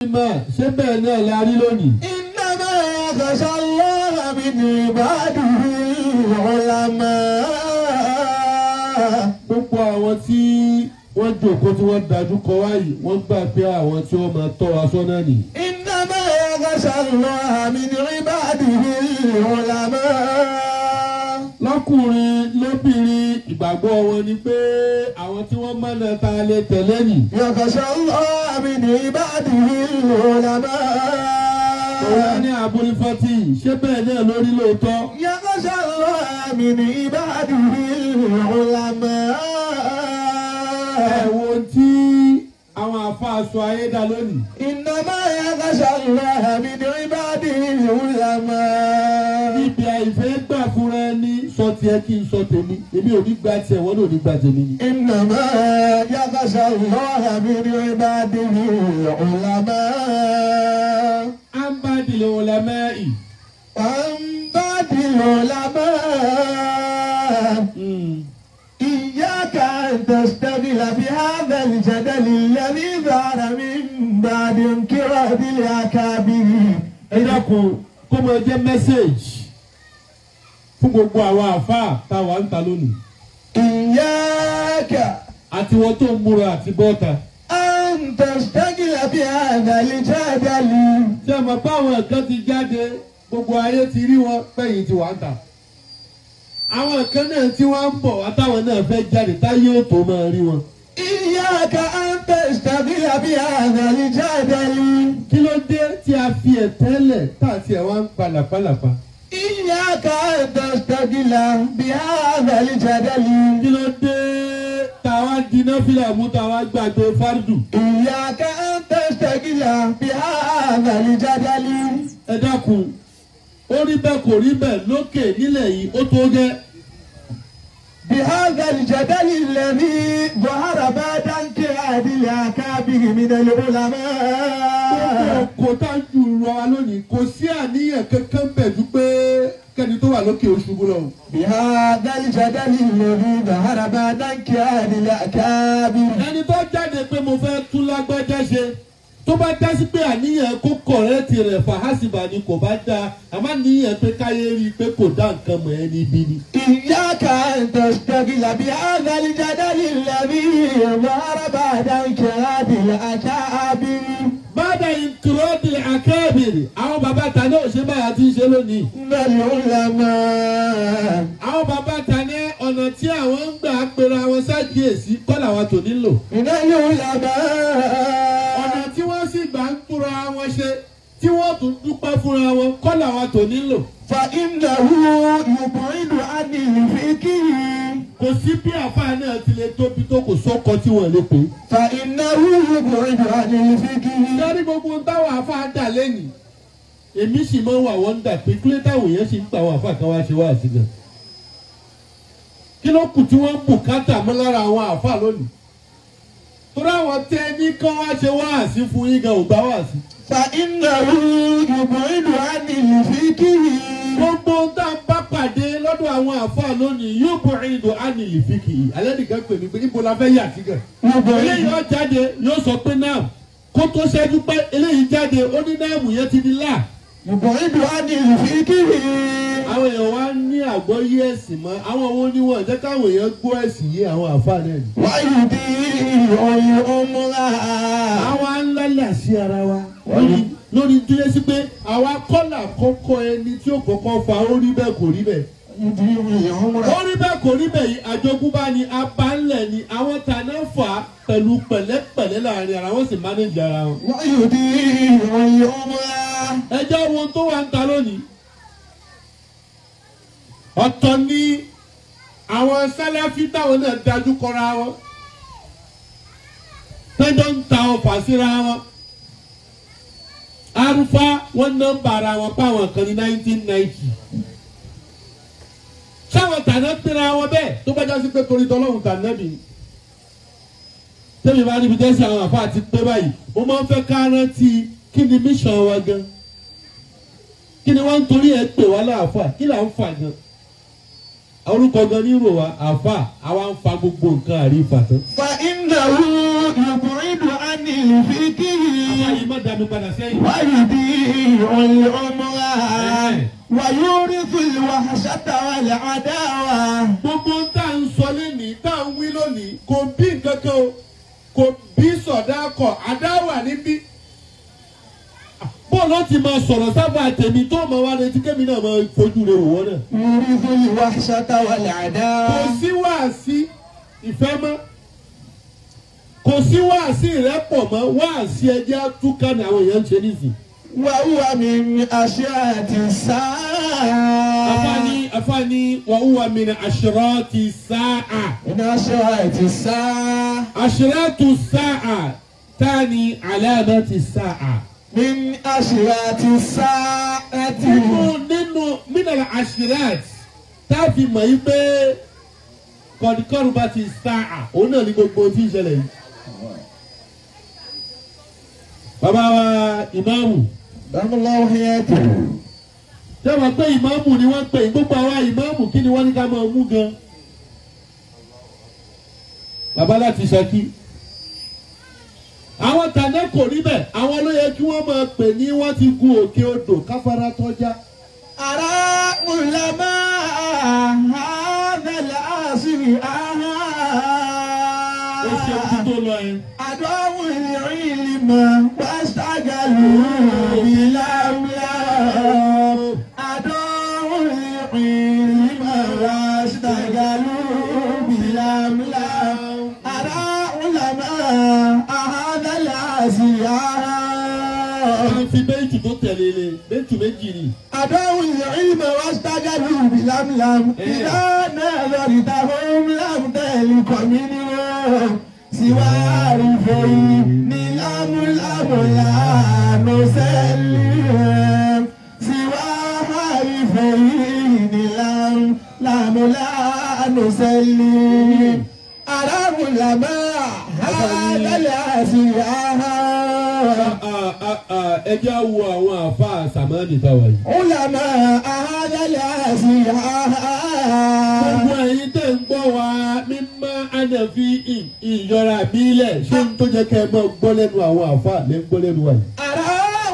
ṣé bẹ́ẹ̀ náà la rí lónìí. Innama yakhsha Allaha min ibadihi ulama. Gbogbo àwọn tí wọ́n jókòó tí wọ́n dájú kọ wáyìí wọ́n gbà pé àwọn tí wọ́n máa tọ́ wa sọ́nà nì. Innama yakhsha Allaha min ibadihi ulama. Lọ́kùnrin lóbìnrin ìgbàgbọ́ wọn ni pé àwọn tí wọ́n mọ̀nà ta lè tẹ̀lé nì. Yakhsha Allaha min ibadihi ulama. Òun ní Abul Fatih ṣé bẹ́ẹ̀ náà lórí lóòótọ́. Yakhsha Allaha min ibadihi ulama. Ẹ̀wọ̀n tí àwọn àfáàsọ ayé dá lónìí. Innama yakhsha Allaha min ibadihi ulama. Níbi àìfẹ́ gbà fúnra ẹni sọ tiẹ̀ kí n sọ tèmi. Èmi ò ní gba tiẹ̀ wọ́n náà ò ní gba tèmi ni. Innama yakhsha Allaha min ibadihi ulama. Ambadil ulama'i. Ambadil ulama. إياك أن تشتغل بهذا الجدل الذي ظهر من بعد انقراض الأكابر. Ẹ dákun kó máa jẹ́ mẹ́sẹ̀gì fún gbogbo àwọn àfáà táwa ń ta lónìí. إياك Àti wọn tó ń múra àti bọ́ta. أن تشتغل بهذا الجدل. Ṣé ẹ mọ̀ pé àwọn kan ti jáde gbogbo ayé ti rí wọn pẹ̀yìn tí wàá ń tà. Àwọn kan náà tí wọ́n ń bọ̀ àtàwọn náà fẹ́ jáde táyé ò tó máa rí wọn. إياك أن تشتغل بهذا الجدل. Kí ló dé tí a fi ẹ̀tẹ́lẹ̀ tá àti ẹ̀ wá ń pa làpálàpá? إياك أن تشتغل بهذا الجدل. Kí ló dé táwa di náfìlà mú táwa gbàgbé fárúdù? إياك أن تشتغل بهذا الجدل. Ẹ dákun ó rí bẹ́ẹ̀ kò rí bẹ́ẹ̀ lókè nílẹ̀ yìí ó tó gẹ́. بهذا الجدل الذي ظهر بعد انقراض الأكابر من العلماء. Kò tá ju rọ wa lónìí kò sí àníyàn kankan bẹ̀ ju pé kẹ́ni tó wà lókè oṣù búlọ̀. بهذا الجدل الذي ظهر بعد انقراض الأكابر. Ẹni tó jáde pé mo fẹ́ tún lágbájá ṣe tó bá dá sí pé àníyàn kó kọ̀rẹ́tì rẹ̀ fàhásìbà ni kò bá dáa àmọ́ àníyàn pé káyé rí i pé kò dá nǹkan mọ̀ ẹ́ níbí ni. إياك أن تشتغل بهذا الجدل الذي ظهر بعد انقراض الأكابر. Bada ìkúrọ́dì àkẹ́bìrì àwọn bàbá ta ní òṣè báyà ti ń ṣe lónìí. من العلماء. Àwọn bàbá ta ní ọ̀nà tí àwọn ń gbà pera wọn ṣàkíyèsí kọ́ làwọn tò nílò. من العلماء. Ọ̀nà tí wọ́n sì gbà ń túra wọn ṣe tí wọ́n tún dúpẹ́ fúnra wọn kọ́ làwọn tò nílò. فإنه يبعد عن الفقه. Kò sí bí àfáà náà ti lè tóbi tó kò sọ́kọ tí wọ́n lè pè é. فإنه يبعد عن الفقه. Lórí gbogbo táwọn àfáà dà lẹ́yìn èmi sì máa ń wà wọ́n dà pé kílé táwọn èèyàn sì ń pa àwọn àfáà kan wá ṣe wá sí gan. Kí ló kù tí wọ́n ń bùkátà mọ́ lára àwọn àfáà lónìí? Torí àwọn tẹ́ ní kán wá ṣe wá sí fún yín gan ò gbá wá sí. فإنه يبعد عن الفقه. Gbogbo tá a bá pàdé lọ́dọ̀ àwọn àfáà lónìí yóò bọ̀ ìdò ánìlì fíkì. Alẹ́ nìkan pè mí pé níbo la fẹ́ yà sí gan. Eléyìí ó jáde yóò sọ pé náà kó tó ṣẹ́jú pé eléyìí jáde ó ní náàmù yẹn ti di là. يبعد عن الفقه. Àwọn èèyàn wá ní àgbọ́yé ẹ̀sìn mọ́ àwọn owó níwọ̀n jẹ́ káwọn èèyàn gbọ́ ẹ̀sìn yé àwọn àfáà náà ni. ويضيع الأمر. Àwa ń lálẹ́ sí ara wa lórí tó yẹ sí pé àwa kọ́là kọ́kọ́ ẹni tí ó kọ́kọ́ fa ó rí bẹ́ẹ̀ kò rí bẹ́ẹ̀. يضيع الأمر. Ó rí bẹ́ẹ̀ kò rí bẹ́ẹ̀ yìí àjogúnbá ni abánlẹ̀ ni àwọn tàná fà á pẹ̀lú pẹ̀lẹ́pẹ̀lẹ́ láàrin ara wọn sì mánéjì ara wọn. ويضيع الأمر. Ẹjọ́ wo tó wà ń ta lónìí? Ọ̀tọ̀ ni àwọn sálàfí táwọn náà dájú kọra wọn. Tẹ́jọ́ ń ta ọ̀fà síra wọn. Arúfá wọ́n nọ́mbà ara wọn páwọn kan ní 1990. Sáwọn tàná pínra wọn bẹ́ẹ̀ tó bá jásí pé torí tọ́lọ́hùn tàná bì í. Tẹ́mi bá níbi tẹ́sí àwọn àfa àti pé báyìí, mo máa ń fẹ́ ká rántí kí ni mission wa gan. Kí ni wọ́n ń torí ẹ̀ pè wá láàfà? Kí là ń fà gan? Orúkọ gan ní rò wá àfà àwa ń fa gbogbo nǹkan àrífà tán. فإنه يبعد عن الفقه àfààní má dànù padà sẹ́yìn. ويضيع العمر ويورث الوحشة والعداوة. gbogbo tá à ń sọ lónìí tá à ń wí lónìí kò bí nǹkan kan o kò bí sọ̀dákọ̀ àdáwà níbí. bọ́ọ̀lù ti máa sọ̀rọ̀ sábà tèmi tó máa wá létí kémi náà máa fojú rẹ̀ wò wọ́n náà. يورث الوحشة والعداوة. kò sí wáàsí ìfẹ́ mọ́ kò sí wáàsí ìrẹ́pọ̀ mọ́ wáàsí ẹjẹ́ àtúkà ní àwọn èèyàn ń ṣe nísìn. وهو من أشراط الساعة. afáàní wàhùwà min ashrati sáà. من أشراط الساعة. ashratu sáà tani alamati sáà. من أشراط الساعة. nínú minal ashrat tá a fi mọ̀ yí pé kọ̀díkọ́rù bá ti sáà òun náà ní gbogbo tí ń ṣẹlẹ̀ yìí. bàbá wa ìmáàmù. دام الله حياته. Tẹ́wọ̀n pé ìmáàmù ni wọ́n pè gbogbo àwa ìmáàmù kí ni wọ́n ní ká máa mú gan. Bàbá láti Ṣakí. Àwọn tàná kò rí bẹ́ẹ̀, àwọn ló yẹ kí wọ́n máa pè ní wọ́n ti gun òkè odò káfárá tọ́já. أرى علماء هذا العصر Ó ṣe ojú tó lọ ẹ. أدعوا العلم واستعجلوا بالأملاك. أدعوا العلم واستعجلوا بالأملاك. أرى علماء هذا العصر Wọ́n fi bẹ́ẹ̀tù tó tẹ̀lé lé, bẹ́ẹ̀tù méjì ni. أدعوا العلم واستعجلوا بالأملاك. إذا نظرتهم لم تلق منهم سوى عرفين الأملام لا نسلم. سوى عرفين الأملام لا نسلم. أرى علماء هذا العصر. Ẹ jẹ́ wo àwọn àfáà Sàmánì táwa yìí. علماء هذا العصر. Gbogbo ẹ̀yin tẹ̀ ń gbọ́ wa mímọ́ ànàfi ìyọra àbílẹ̀ ṣé ń tó jẹ́ kẹ́ ẹ mọ́ gbọ́ lẹ́nu àwọn àfáà lẹ́ ń gbọ́ lẹ́nu wa yìí. أرى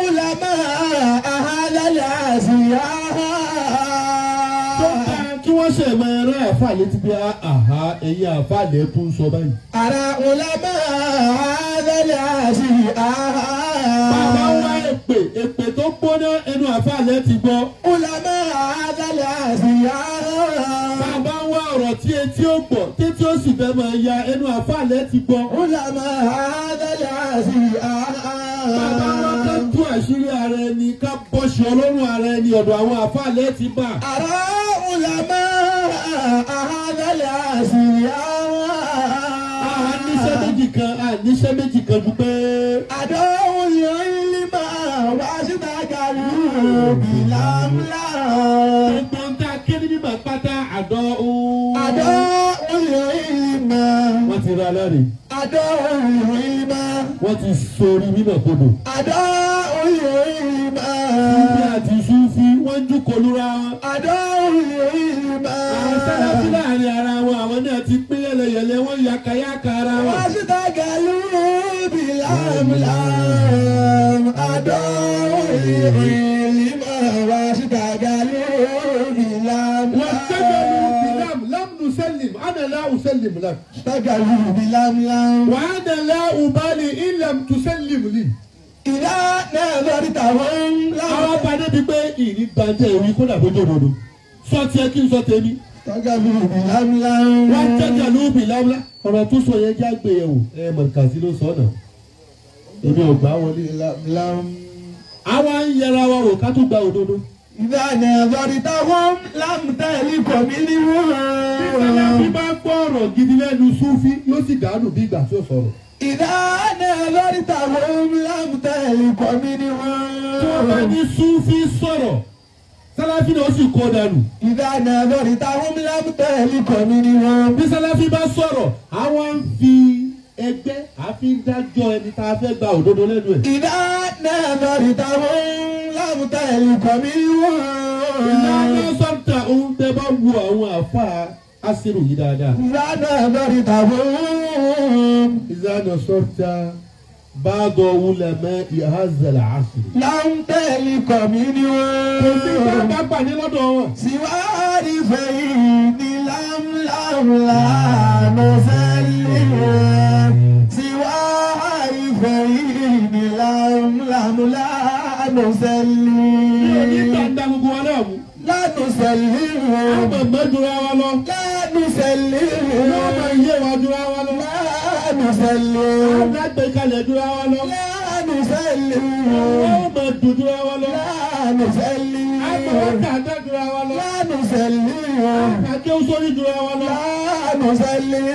علماء هذا العصر. Tó ká kí wọ́n ṣe mọ ẹran àfáà létí bí àhá ẹ̀yin àfáà lẹ́ tún sọ báyìí. أرى علماء هذا العصر. Bàbá wa èpè tó gbóná ẹnu àfáà lẹ́ ti gbọ́. علماء هذا العصر. Bàbá wa ọ̀rọ̀ tí etí ó gbọ́ títí ó sì fẹ́ máa ya ẹnu àfáà lẹ́ ti gbọ́. علماء هذا العصر. Bàbá wa ká tú àṣírí ara ẹni ká bọ́ṣọ ọlọ́run ara ẹni ọ̀dọ̀ àwọn àfáà lẹ́ ti bà. أرى علماء هذا العصر. Àníṣẹ́ méjì kan àníṣẹ́ méjì kan dúpẹ́. أدعوا العلم واستعجلوا بالأملاك. Gbogbo ń ta kéde mímọ̀ pátá àdọ́ òun. أدعوا العلم. Wọ́n ti ra lọ́rẹ̀. أدعوا العلم. Wọ́n ti sori mímọ̀ kodò. أدعوا العلم. Súfì àti Súfì wọ́n ń jùkọlura wọn. أدعوا العلم. Àwọn sáláfí láàrin ara wọn àwọn náà ti pín yẹlẹyẹlẹ wọ́n yàkàyàkà ara wọn. واستعجلوا بالأملاك. أدعوا العلم واستعجلوا واستجلوا بالأملاك. بلم لم نسلم أنا لا أسلم لك. استعجلوا بالأملاك. وأنا لا أبالي إن لم تسلم لي. إذا نظرتهم Àwọn abàdé bíi pé ìní gbàǹtẹ̀ ìwé kó dàbójú òdodo. Sọ tiẹ̀ kí n sọ tèmi. استعجلوا بالأملاك. Wọ́n jẹ́jà lóbi lámúlá. Ọ̀rọ̀ tó sọ yẹn já gbé yẹ̀wò. Mọ̀kàsí ló sọ náà. Èmi ò gbà wọlé. Àwa ń yẹra wa wò ká tó gba òdodo. إذا نظرتهم لم تلق منهم. Bí bá gbọ́ ọ̀rọ̀ gidi lẹ́nu Súfí yóò sì dànù bí ìgbà tí ó sọ̀rọ̀. إذا نظرتهم لم تلق Tí wọ́n bá منهم. ní Súfí sọ̀rọ̀, Sáláfí náà sì kó dànù. إذا نظرتهم لم تلق منهم. Bí Sáláfí bá sọ̀rọ̀, àwọn ń fi ẹgbẹ́ àfi ń dájọ́ ẹni tá a fẹ́ gba òdodo lẹ́nu ẹ̀. إذا نظرتهم لم تلق منهم. Ìlànà sọ́ńtà òun tẹ bá wo àwọn àfáà Asiru yìí dáadáa. إذا نظرتهم Ìlànà sọ́ńtà بعض علماء هذا العصر. لم تلق منهم bá pàdé lọ́dọ̀ wọn. سوى عارفين لم لا نسلم سوى عارفين لم لا نسلم. nígbà gbogbo wa náà mú. لا نسلم àmọ̀ mẹ́jọra wa lọ. لا نسلم yóò máa yé wa jura wa lọ. لا نسلم àgbàgbé kalẹ̀ jura wa lọ. لا نسلم yóò máa dùn jura wa lọ. لا نسلم àgbàgbé kàdá jura wa lọ. لا نسلم àgbàgbé sórí jura wa lọ. لا نسلم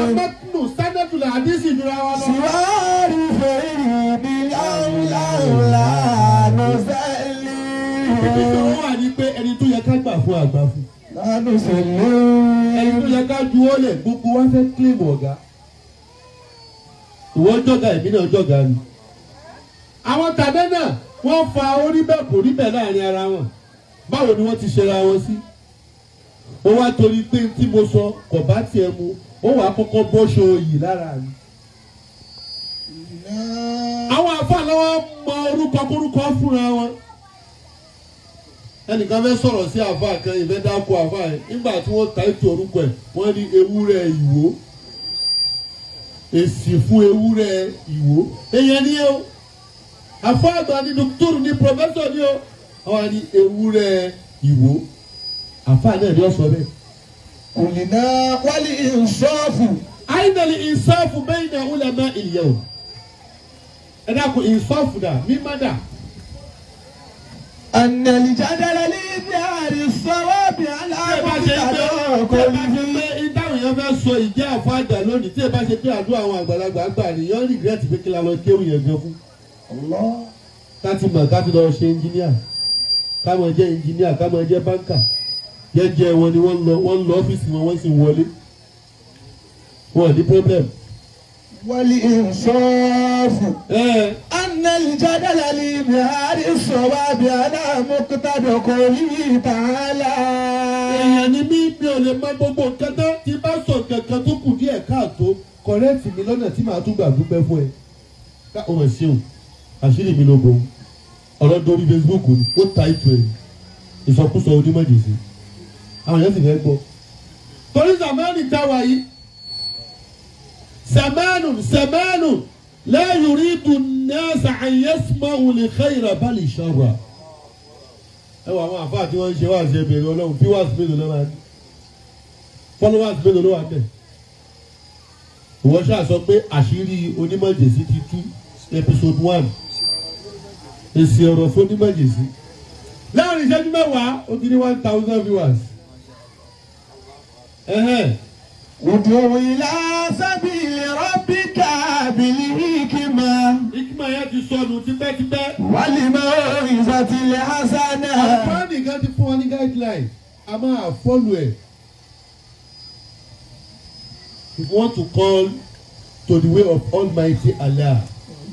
àgbàgbé sádẹ́tù là àdísì jura wa lọ. سوى عارفين لا نسلم. ibi tí wọ́n wà ní pé ẹni tó yẹ ká gbà fún àgbà fún. لا نسلم ẹni tó yẹ ká juwọ́ lẹ̀ gbogbo wa fẹ́ kílèmù ọ̀gá. ìwọ jọ̀gá èmi náà jọ̀gá ni. àwọn tàbí náà wọ́n fa orí bẹ́ẹ̀ kò rí bẹ́ẹ̀ láàrin ara wọn. báwo ni wọ́n ti ṣera wọn sí. ó wá torí pé tí mo sọ kò bá tiẹ̀ mu ó wàá kọ́kọ́ bọ́ṣọ yìí lára mi. àwọn àfa lọ́wọ́ mọ orúkọ kórúkọ fúnra wọn. ẹnìkan fẹ́ sọ̀rọ̀ sí àfa kan ìfẹ́ dáko àfa yẹn nígbà tí wọ́n ta ètò orúkọ ẹ̀ wọ́n ní ewúrẹ́ ìwó èsì fún ewúrẹ́ ìwó èèyàn ni o àfa àgbà ni dókítọ̀rù ni pòfẹ́sọ̀ ni o àwọn ni ewúrẹ́ ìwó àfa náà ni ó sọ bẹ́ẹ̀. قلنا والإنصاف àyìnbẹ̀lì ìsáàfù bẹ́ẹ̀ ni ulama al-yawm ẹ dákun ìsáàfù dà mímọ́ dà. أن الجدل لإظهار الصواب على مقتضى كله. ìdáhùn yẹn fẹ́ sọ ìjẹ́ àfáàjà lónìí tí ẹ bá ṣe pé àdúrà àwọn àgbàlagbà gbà nìyẹn rìgírẹ́tì pé kí la lọ kéwù yẹn gan fún. الله káti mọ̀ káti lọ ṣe ẹnjìníà ká mọ̀ jẹ́ ẹnjìníà ká mọ̀ jẹ́ báńkà jẹ́jẹ́ wọn ni wọ́n lọ ọ́fíìsì wọn wọ́n sì wọlé wọn ní pírọ́blẹ̀mù. والإنصاف أن الجدل لإظهار الصواب على مقتضى قوله تعالى. èèyàn ni mí mi ò lè mọ gbogbo nǹkan tán tí bá sọ kankan tó kù díẹ̀ káàtó kọ̀rẹ́ẹ̀tì mi lọ́nà tí màá tún gbà dúpẹ́ fún ẹ. ká o mọ̀ ṣeun àṣírí mi ló gbòó ọ̀rọ̀ dorí Facebook ni ó ta ìtù ẹ̀ ìsọkúsọ onímọ̀jèsì àwọn èèyàn sì fẹ́ gbọ́. torí zamani táwa yìí zamanu la yuridu an-nas an yasma'u al-khayra bal sharra. ẹ wọ àwọn àfáà tí wọ́n ń ṣe wá ṣe bèrè ọlọ́run bí wàásù mélòó lọ́wọ́ àti followers mélòó lọ́wọ́ àtẹ̀. ìwọ ṣáà sọ pé àṣírí onímọ̀jèsì ti tú episode 1 èsì ọ̀rọ̀ fún onímọ̀jèsì láàrin ìṣẹ́jú mẹ́wàá ó ti ní 1000 viewers. ادع إلى سبيل ربك بالحكمة. ìkìmọ̀ yẹn ti sọnù tipẹ́tipẹ́. والموعظة الحسنة. àpá nìkan ti fún wa ní guideline a máa follow ẹ̀. if you want to call to the way of Almighty Allah.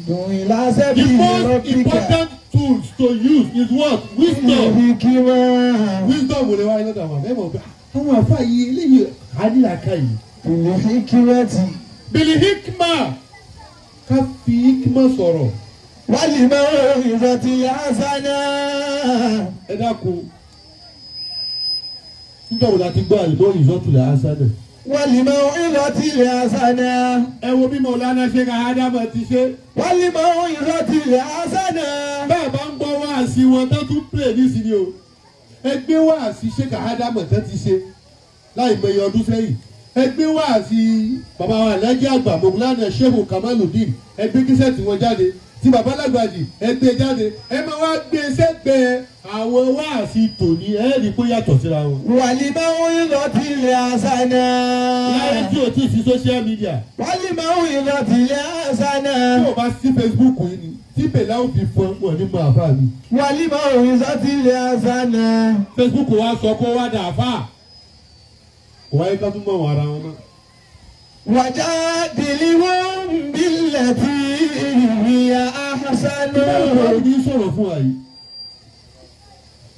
ادع إلى the سبيل most ربك important tools to use is what? wisdom. بالحكمة. wisdom wò lè wáyé lọ́dọ̀ àwọn àmọ́ ẹ̀mọ́ pé àwọn àfa yìí eléyìí àdìlàkà yìí. بالحكمة. bìlì hikma ká fi hikma sọ̀rọ̀. والموعظة الحسنة. ẹ dákun nígbà wo la ti gbọ́ àlùbọ́ ìzọ́tulẹ̀ asánà. والموعظة الحسنة. ẹ wo bí Mọ̀lánà Sheikh Ádámù ti ṣe. والموعظة الحسنة. bẹ́ẹ̀ bá ń gbọ́ wáàsí wọn tó tún pè nísìnyí o ẹ gbé wáàsí Sheikh Ádámù tó ti ṣe láì mọ iye ọdún sẹ́yìn ẹ gbé wáàsí bàbá wa Alhaji àgbà Mọ̀lánà Sheikh Kamaludin ẹ gbé kíṣẹ́ tí wọ́n jáde tí bàbá Lágbàjì ẹ gbé jáde ẹ máa wá gbé sẹ́gbẹ̀ẹ́ àwọn wáàsí tòní ẹ rí i pé yàtọ̀ síra wọn. والموعظة الحسنة. láyé tí o ti sí social media والموعظة tí الحسنة. o bá sí Facebook yìí ni tí bèlà ò fi fún wọn ní mọ àfa mi. والموعظة الحسنة. Facebook wa sọ kó wá dà àfa kò wáyé ká tún mọ̀ wọn ara wọn náà. وجادلهم بالتي هي أحسن. báwo ni sọ̀rọ̀ fún wa yìí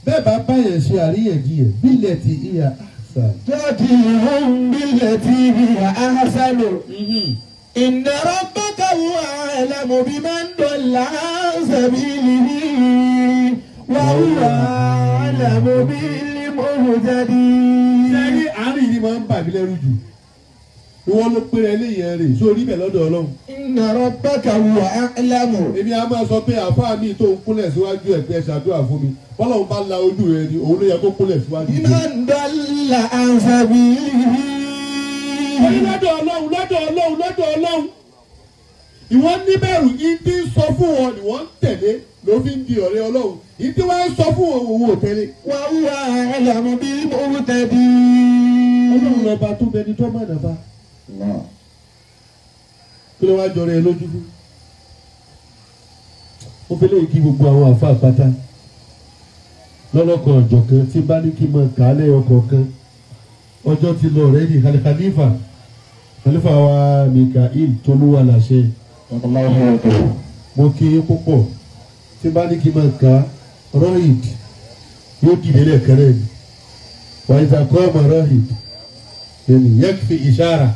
bẹ́ẹ̀ bá báyẹn ṣe àríyànjiyàn bílẹ̀ tí ìyá àṣà. جادلهم بالتي هي أحسن. إن ربك هو أعلم بمن ضل عن سبيله وهو أعلم بالمهتدين. sẹ́yìn àárín yìí máa ń bà mí lẹ́rù jù ìwọ ló pèrè eléyìí rè sórí ibẹ̀ lọ́dọ̀ Ọlọ́run. Inna rabbaka huwa a'lamu. èmi á máa sọ pé àfáà mi tó ń kúnlẹ̀ síwájú ẹ̀ pé ẹ ṣàdúrà fún mi bọ́lọ́run bá la ojú rẹ ni òun ló yẹ kó kúnlẹ̀ síwájú rẹ. Biman dalla an sabilihi. wọ́n ní lọ́dọ̀ Ọlọ́run lọ́dọ̀ Ọlọ́run lọ́dọ̀ Ọlọ́run ìwọ níbẹ̀rù yìí ti ń sọ fún wọn ni wọ́n ń tẹ̀lé ló fi ń di ọ̀rẹ́ Ọlọ́run yìí tí wọ́n ń sọ fún wọn òun ò tẹ̀lé. Wa huwa a'lamu bil muhtadin. Ọlọ́run lọ́ba tó bẹni tó mọ̀ nàbà kí ló wá jọrọ ẹ lójú fún. ó fi léyìí kí gbogbo àwọn àfa àpáta lọ́lọ́kọ̀ ọ̀jọ̀kan tí bá ní kí n máa kà á lẹ́yọ kọ̀ọ̀kan ọjọ́ ti lọ rẹ́ ní khalifa wa Mikael tolúwa làṣẹ mo kí i púpọ̀ tí bá ní kí n máa kà á Rohid yóò dìde lẹ́ẹ̀kẹ́rẹ́ ni wà ìtàkọ́ ọmọ Rohid yẹn yakfi ishara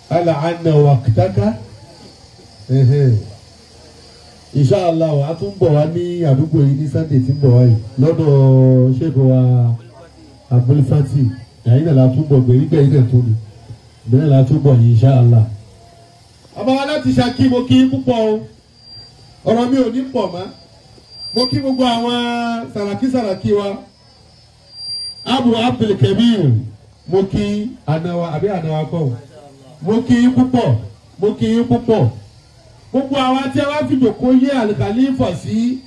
ala anna waqtaka inshallah wa a tún bọ̀ wá ní àdúgbò yìí ní Sunday tí ń bọ̀ wá yìí lọ́dọ̀ ṣẹ́gun wa abúlífàtì yàyí náà la tún bọ̀ gbèrígbèrí náà tó ni bẹ́ẹ̀ la tún bọ̀ yìí inshallah. àbáwá láti Ṣakí mo kí púpọ̀ o ọ̀rọ̀ mi ò ní pọ̀ mọ́ mo kí gbogbo àwọn sàràkí wa Abu Abdul Kabir mo kí ànáwá àbí ànáwá kọ́ mo kí púpọ̀ gbogbo àwa tí a wá fi jòkó yé àlùkàlífà sí